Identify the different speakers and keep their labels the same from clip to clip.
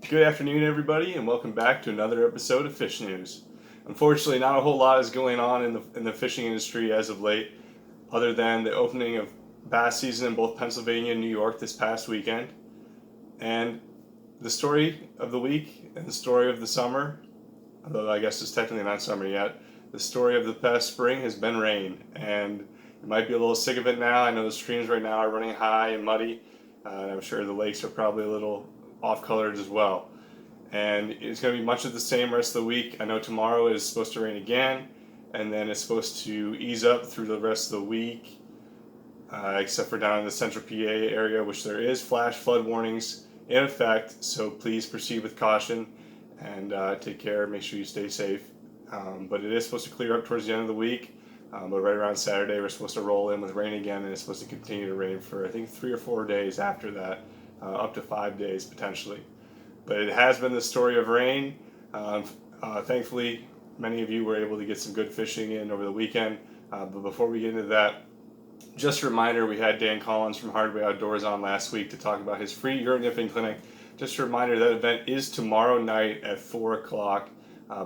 Speaker 1: Good afternoon, everybody, and welcome back to another episode of Fish News. Unfortunately, not a whole lot is going on in the fishing industry as of late, other than the opening of bass season in both Pennsylvania and New York this past weekend. And the story of the week and the story of the summer, although I guess it's technically not summer yet, the story of the past spring has been rain. And you might be a little sick of it now. I know the streams right now are running high and muddy, and I'm sure the lakes are probably a little off-colored as well. And it's going to be much of the same rest of the week. I know tomorrow is supposed to rain again, and then it's supposed to ease up through the rest of the week, except for down in the central PA area, which there is flash flood warnings in effect. So please proceed with caution and take care. Make sure you stay safe. But it is supposed to clear up towards the end of the week. But right around Saturday, we're supposed to roll in with rain again, and it's supposed to continue to rain for I think 3 or 4 days after that, up to 5 days potentially. But it has been the story of rain. Thankfully, many of you were able to get some good fishing in over the weekend. But before we get into that, just a reminder, we had Dan Collins from Hardway Outdoors on last week to talk about his free urine clinic. Just a reminder, that event is tomorrow night at 4 o'clock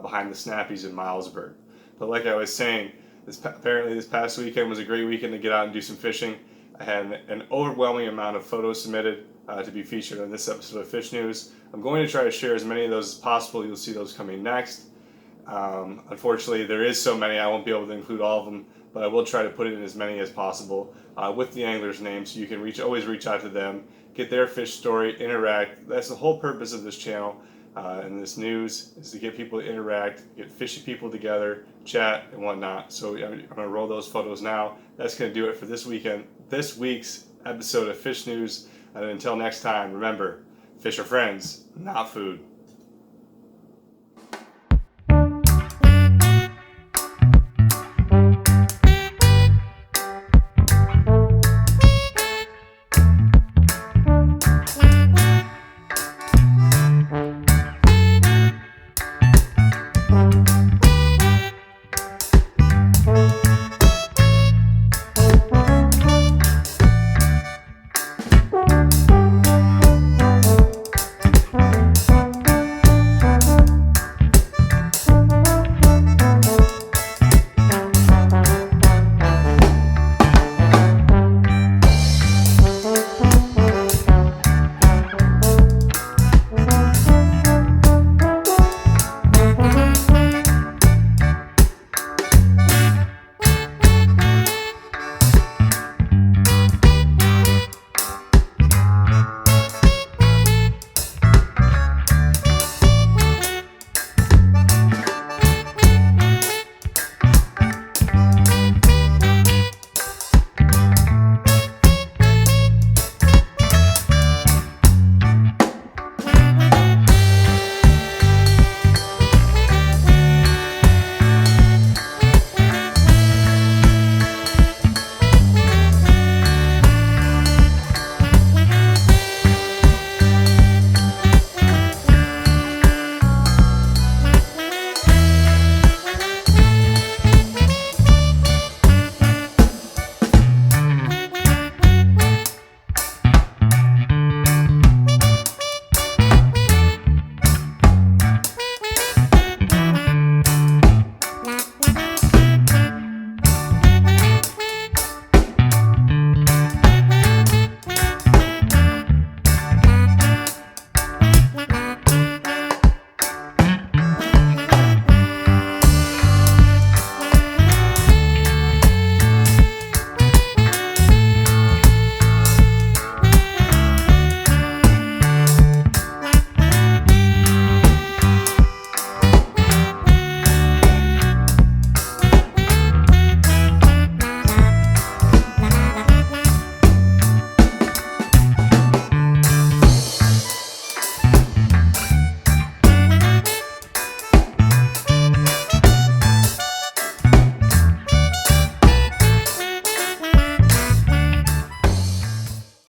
Speaker 1: behind the Snappies in Milesburg. But like I was saying, apparently this past weekend was a great weekend to get out and do some fishing. I had an overwhelming amount of photos submitted to be featured on this episode of Fish News. I'm going to try to share as many of those as possible. You'll see those coming next. Unfortunately, there is so many, I won't be able to include all of them, but I will try to put in as many as possible with the angler's name, so you can always reach out to them, get their fish story, interact. That's the whole purpose of this channel and this news, is to get people to interact, get fishy people together, chat and whatnot. So I'm going to roll those photos now. That's going to do it for this week's episode of Fish News. And until next time, remember, fish are friends, not food.